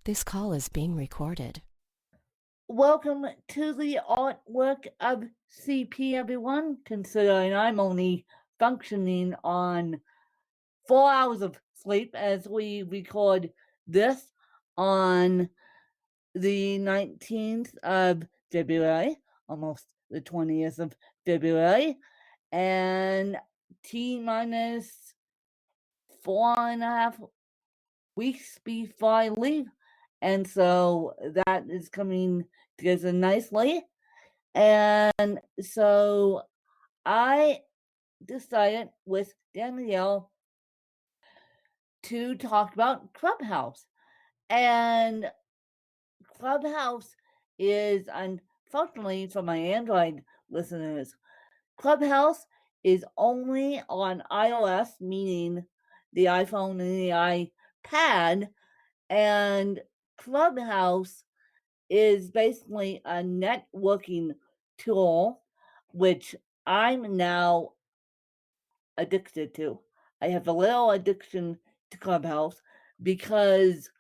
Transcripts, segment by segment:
This call is being recorded. Welcome to the artwork of CP, everyone. Considering I'm only functioning on 4 hours of sleep as we record this on the 19th of February, almost the 20th of February, and T minus 4.5 weeks before I leave. And so that is coming together nicely. And so I decided with Danielle to talk about Clubhouse. And Clubhouse is, unfortunately for my Android listeners, Clubhouse is only on iOS, meaning the iPhone and the iPad. And Clubhouse is basically a networking tool, which I'm now addicted to. I have a little addiction to Clubhouse because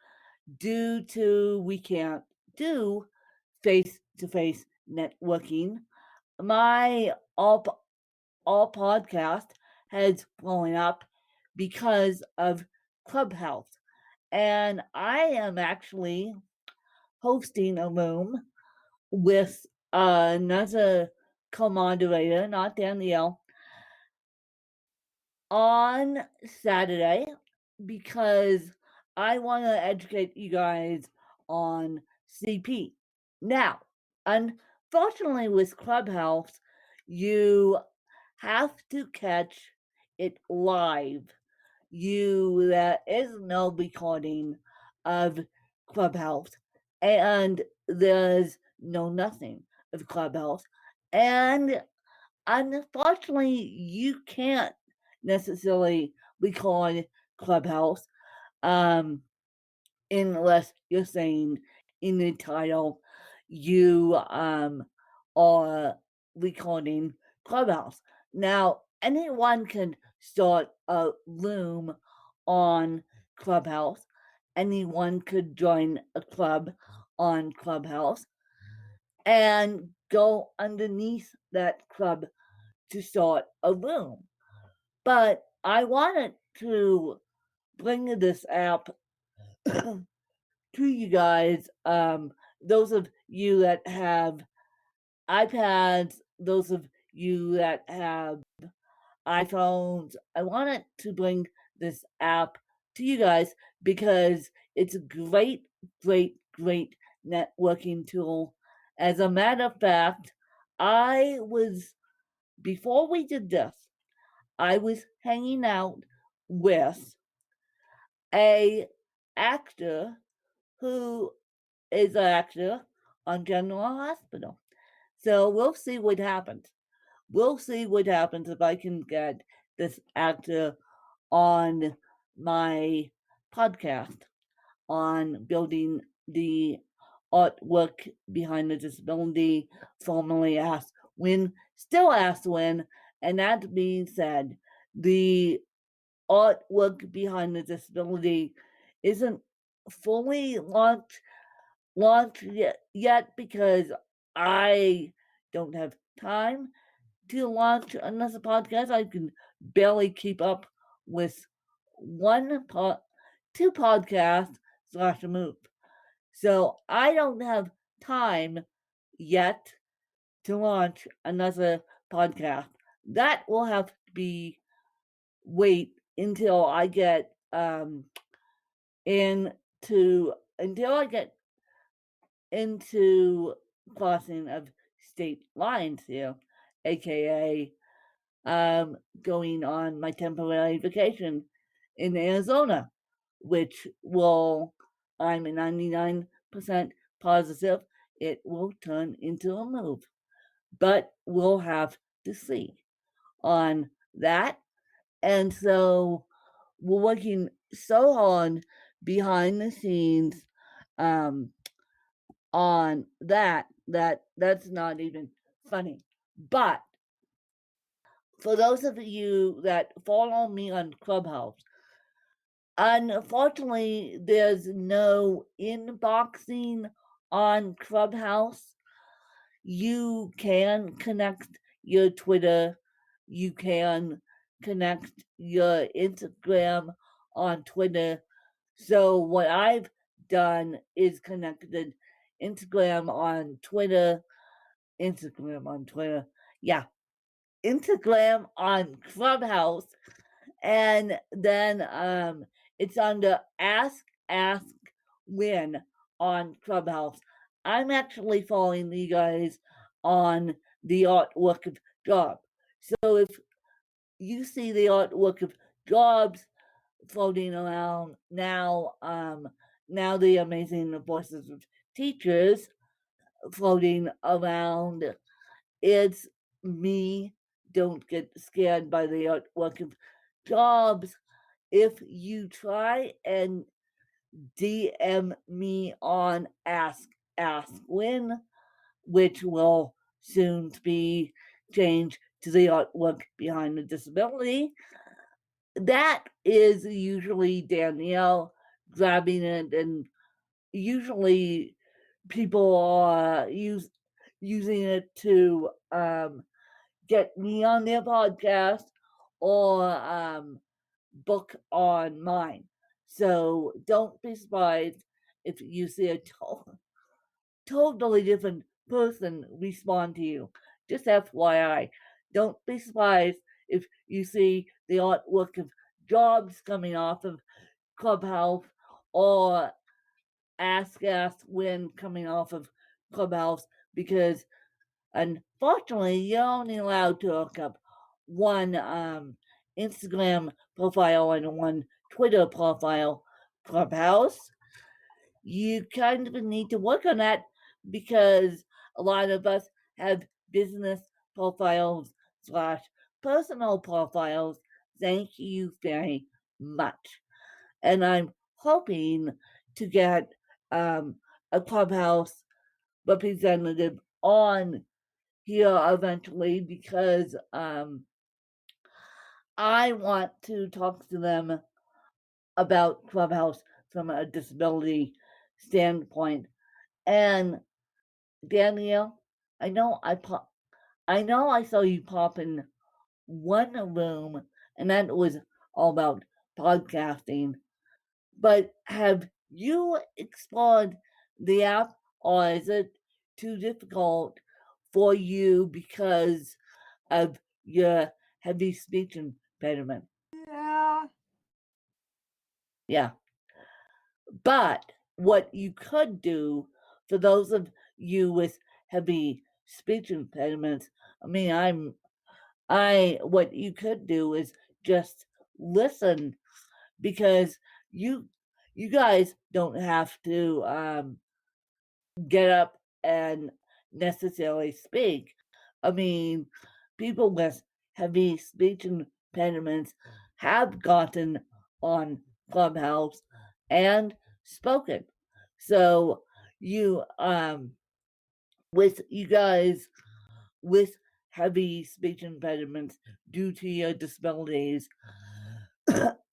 due to we can't do face-to-face networking, my all podcast has blown up because of Clubhouse. And I am actually hosting a room with another co-moderator, not Danielle, on Saturday because I want to educate you guys on CP. Now, unfortunately, with Clubhouse, you have to catch it live. There is no recording of Clubhouse, and there's no nothing of Clubhouse, and unfortunately, you can't necessarily record Clubhouse unless you're saying in the title you are recording Clubhouse. Now, anyone can start a room on Clubhouse. Anyone could join a club on Clubhouse and go underneath that club to start a room. But I wanted to bring this app to you guys, those of you that have iPads, those of you that have iPhones. I wanted to bring this app to you guys because it's a great, great, great networking tool. As a matter of fact, before we did this, I was hanging out with a actor who is an actor on General Hospital. So we'll see what happens. We'll see what happens if I can get this actor on my podcast on building the artwork behind the disability, formerly Ask When, still Ask When. And that being said, the artwork behind the disability isn't fully launched yet because I don't have time to launch another podcast. I can barely keep up with two podcasts / a move. So I don't have time yet to launch another podcast. That will have to be wait until I get into crossing of state lines here, aka going on my temporary vacation in Arizona, which I'm 99% positive it will turn into a move. But we'll have to see on that. And so we're working so hard behind the scenes on that's not even funny. But for those of you that follow me on Clubhouse, Unfortunately, there's no inboxing on Clubhouse. You can connect your Twitter, you can connect your Instagram on Twitter. So what I've done is connected Instagram on Twitter, yeah, Instagram on Clubhouse, and then it's under Ask Win on Clubhouse. I'm actually following you guys on the artwork of Job. So if you see the artwork of Jobs floating around now, now the amazing voices of teachers floating around, it's me. Don't get scared by the artwork of Jobs. If you try and DM me on Ask Win, which will soon be changed to the artwork behind the disability, that is usually Danielle grabbing it, and usually people are using it to get me on their podcast or book on mine. So don't be surprised if you see a totally different person respond to you. Just FYI, don't be surprised if you see the artwork of Jobs coming off of Clubhouse or Ask Win coming off of Clubhouse, because unfortunately you're only allowed to hook up one Instagram profile and one Twitter profile. Clubhouse, you kind of need to work on that, because a lot of us have business profiles slash personal profiles. Thank you very much. And I'm hoping to get a Clubhouse representative on here eventually, because I want to talk to them about Clubhouse from a disability standpoint. And Danielle, I know I saw you pop in one room, and that was all about podcasting. But have you explored the app, or is it too difficult for you because of your heavy speech impediment? Yeah. But what you could do for those of you with heavy speech impediments, what you could do is just listen, because you guys don't have to get up and necessarily speak. I mean, people with heavy speech impediments have gotten on Clubhouse and spoken. So you with you guys with heavy speech impediments due to your disabilities,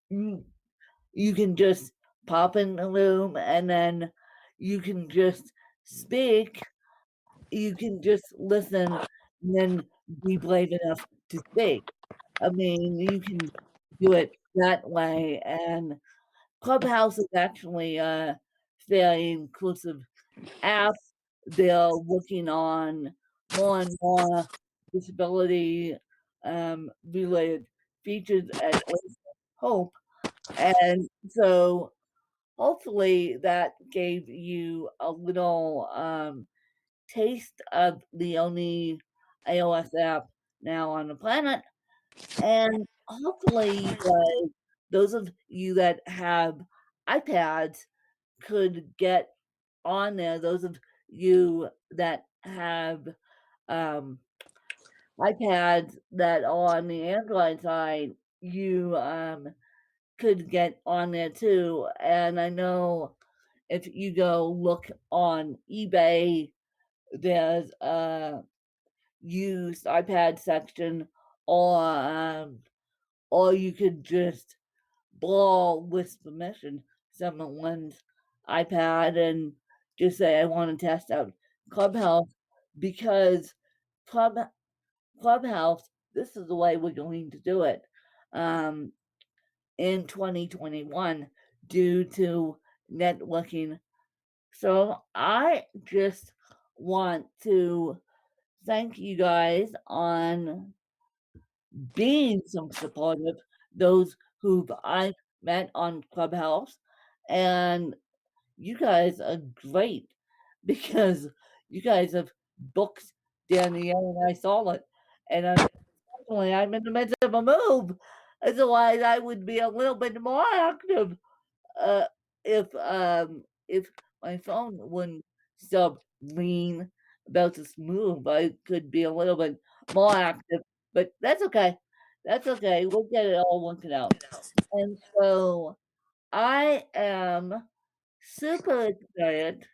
you can just pop in the room, and then you can just speak. You can just listen and then be brave enough to speak. I mean, you can do it that way. And Clubhouse is actually a very inclusive app. They're working on more and more disability related features at Hope. And so hopefully that gave you a little taste of the only iOS app now on the planet. And hopefully those of you that have iPads could get on there. Those of you that have iPads that are on the Android side, you could get on there too. And I know if you go look on eBay, there's a used iPad section, or you could just borrow with permission someone's iPad and just say I want to test out Clubhouse because Club Clubhouse, this is the way we're going to do it in 2021 due to networking. So I just want to thank you guys on being so supportive, those who I've met on Clubhouse, and you guys are great because you guys have booked Danielle and I saw it, and unfortunately, I'm in the midst of a move. Otherwise, I would be a little bit more active uh, if my phone wouldn't stop ringing about this move. I could be a little bit more active, but that's okay. That's okay. We'll get it all worked out. And so I am super excited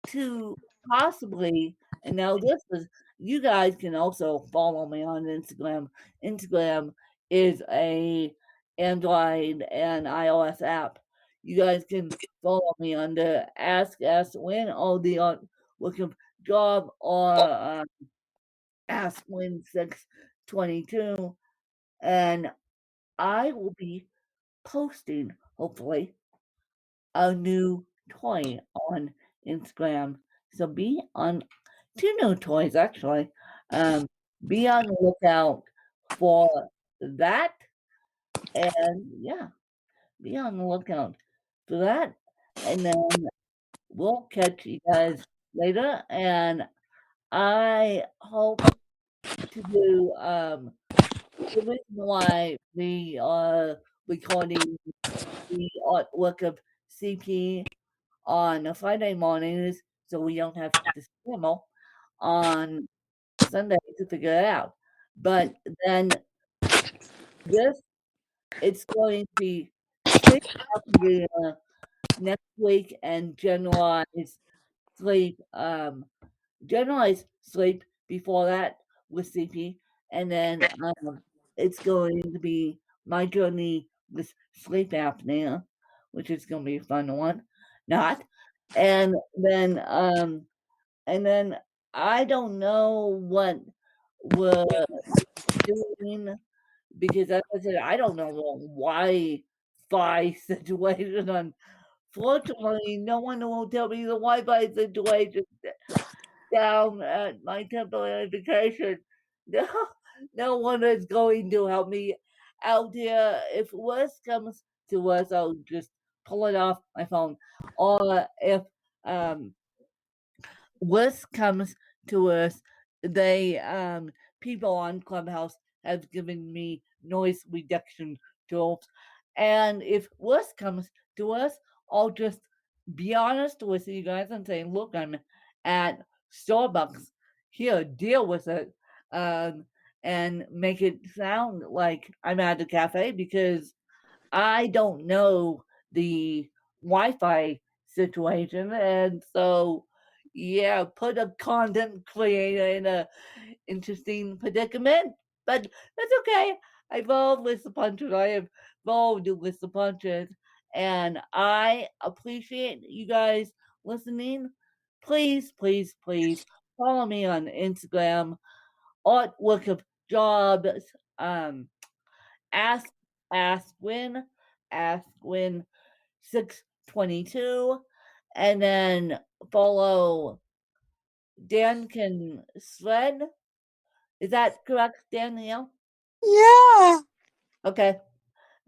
to possibly, and now this is, you guys can also follow me on Instagram. Instagram is a Android and iOS app. You guys can follow me under Ask Us Win or the looking job or Ask Win 622, and I will be posting hopefully a new toy on Instagram. So be on 2 new toys actually. Be on the lookout for that, and yeah, be on the lookout for that, and then we'll catch you guys later, and I hope to do, the reason why we are recording the artwork of CP on a Friday mornings so we don't have to scramble on Sunday to figure it out. But then this, it's going to be sleep apnea next week and sleep, generalized sleep before that with CP, and then it's going to be my journey with sleep apnea, which is going to be a fun one. Not, and then and then I don't know what we're doing because as I said, I don't know the Wi-Fi situation. Unfortunately, no one will tell me the Wi-Fi situation down at my temporary vacation. No, no one is going to help me out here. If worst comes to worst, I'll just pull it off my phone. Or if um, worst comes to worst, they people on Clubhouse have given me noise reduction tools. And if worst comes to worst, I'll just be honest with you guys and say, look, I'm at Starbucks. Here, deal with it. Um, and make it sound like I'm at a cafe because I don't know the Wi-Fi situation, and so yeah, put a content creator in a interesting predicament, but that's okay. I've rolled with the punches. I have rolled with the punches, and I appreciate you guys listening. Please, please, please follow me on Instagram. Artwork of Jobs. Ask Ask Win, Ask Win 622, and then follow Dan Can Sled. Is that correct, Danielle? Yeah. Okay,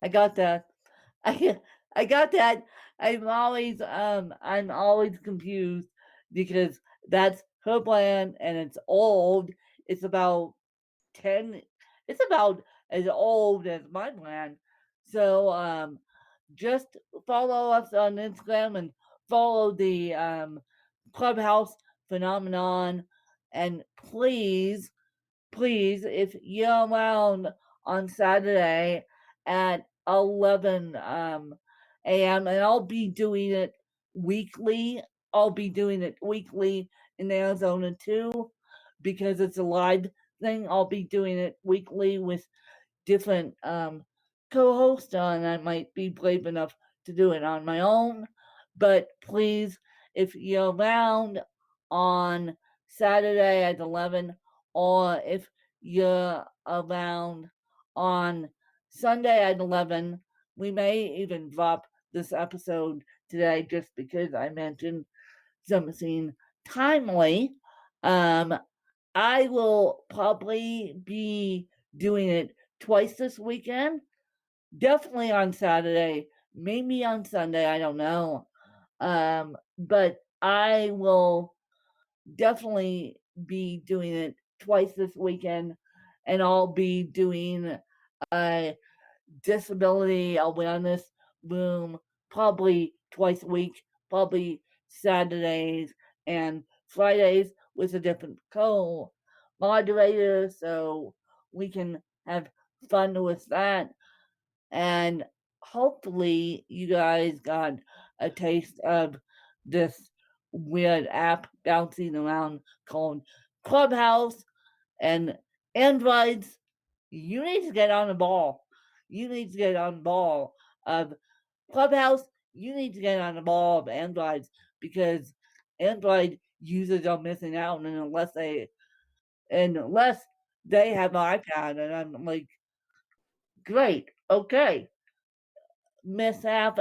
I got that. I I got that. I'm always confused because that's her brand and it's old. It's about 10, it's about as old as my brand. So just follow us on Instagram and follow the Clubhouse phenomenon. And please, please, if you're around on Saturday at 11 a.m., and I'll be doing it weekly. I'll be doing it weekly in Arizona too, because it's a live thing. I'll be doing it weekly with different co-host, and I might be brave enough to do it on my own. But please, if you're around on Saturday at 11, or if you're around on Sunday at 11, we may even drop this episode today just because I mentioned something timely. I will probably be doing it twice this weekend. Definitely on Saturday, maybe on Sunday, I don't know. But I will definitely be doing it twice this weekend, and I'll be doing a disability awareness room probably twice a week, probably Saturdays and Fridays with a different co-moderator, so we can have fun with that. And hopefully you guys got a taste of this weird app bouncing around called Clubhouse. And Androids, you need to get on the ball. You need to get on the ball of Clubhouse. You need to get on the ball of Androids, because Android users are missing out, and unless they have an iPad. And I'm like, great, okay, miss half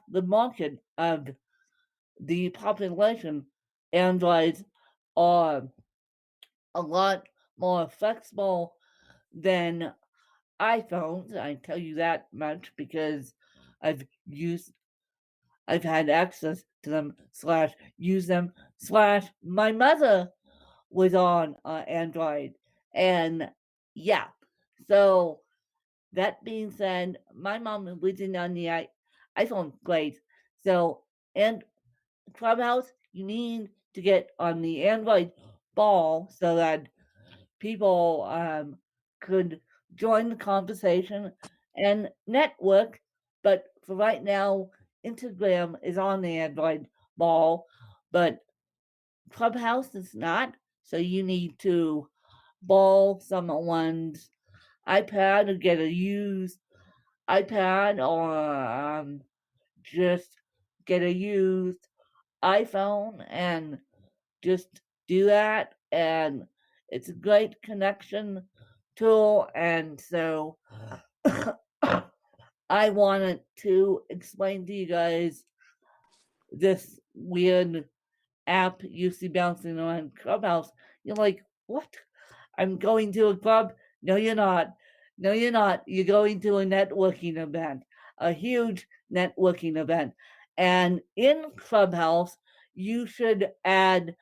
the market of the population. Androids are a lot more flexible than iPhones. I tell you that much because I've had access to them slash use them slash my mother was on Android. And yeah, so that being said, my mom is using on the iPhone. Great. So, and Clubhouse, you need to get on the Android ball so that people could join the conversation and network. But for right now, Instagram is on the Android ball, but Clubhouse is not. So you need to borrow someone's iPad or get a used iPad, or just get a used iPhone and just do that. And it's a great connection tool. And so I wanted to explain to you guys this weird app you see bouncing around Clubhouse. You're like, what? I'm going to a club? No, you're not. No, you're not. You're going to a networking event, a huge networking event. And in Clubhouse, you should add,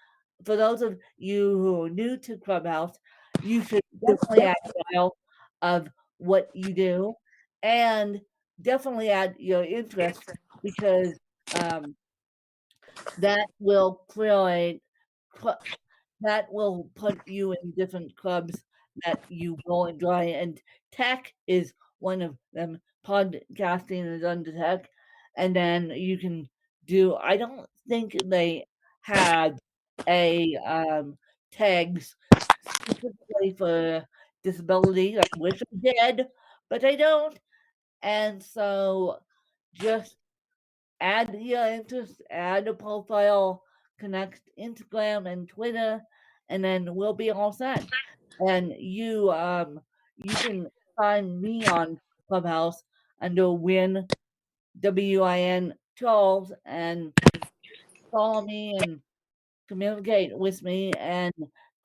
for those of you who are new to Clubhouse, you should definitely add a style of what you do, and definitely add your interests, because that will create that will put you in different clubs that you will enjoy, and tech is one of them. Podcasting is under tech, and then you can do. I don't think they have a tags specifically for disability. I wish I did, but I don't. And so, just add your interest, add a profile, connect Instagram and Twitter, and then we'll be all set. And you can find me on Clubhouse under WIN 12 and follow me and communicate with me. And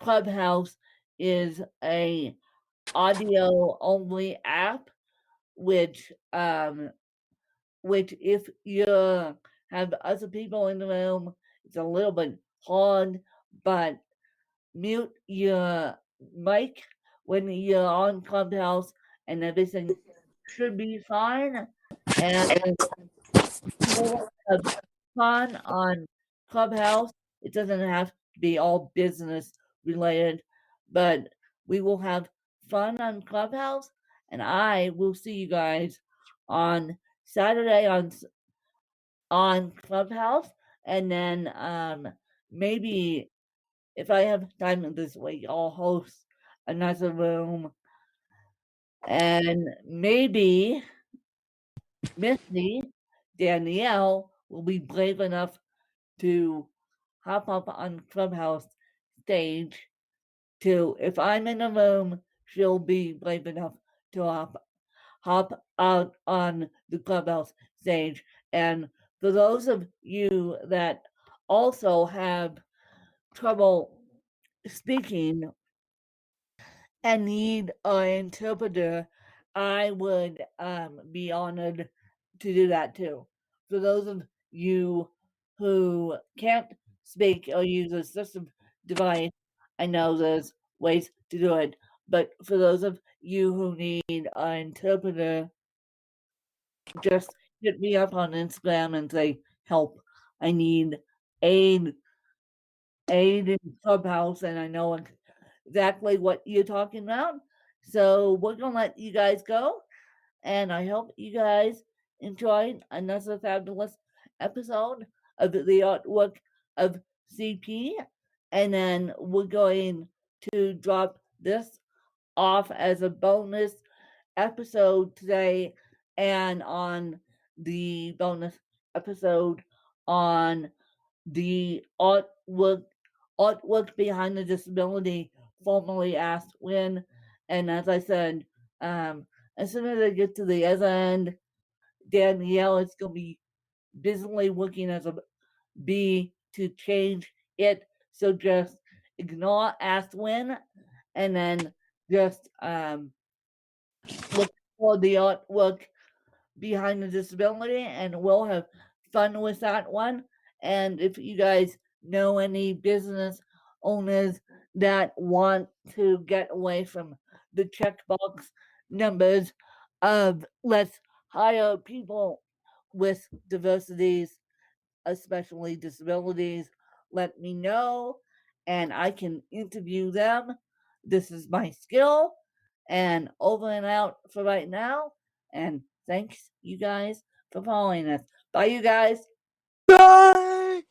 Clubhouse is a audio only app, which if you have other people in the room, it's a little bit hard, but mute your mic when you're on Clubhouse and everything should be fine. And we'll have fun on Clubhouse. It doesn't have to be all business related, but we will have fun on Clubhouse, and I will see you guys on Saturday on Clubhouse, and then maybe if I have time this week, I'll host another room And maybe Missy Danielle will be brave enough to hop up on Clubhouse stage to, if I'm in a room, she'll be brave enough to hop out on the Clubhouse stage. And for those of you that also have trouble speaking and need an interpreter, I would be honored to do that too. For those of you who can't speak or use a system device, I know there's ways to do it. But for those of you who need an interpreter, just hit me up on Instagram and say, help. I need aid in Clubhouse, and I know exactly what you're talking about. So we're gonna let you guys go, and I hope you guys enjoyed another fabulous episode of the artwork of CP. And then we're going to drop this off as a bonus episode today, and on the bonus episode on the artwork behind the disability, formerly Asked When. And as I said, as soon as I get to the other end, Danielle is going to be busily working as a bee to change it. So just ignore Asked When, and then just look for the artwork behind the disability, and we'll have fun with that one. And if you guys know any business owners that want to get away from the checkbox numbers of let's hire people with diversities, especially disabilities, let me know and I can interview them. This is my skill. And over and out for right now. And thanks, you guys, for following us. Bye, you guys. Bye.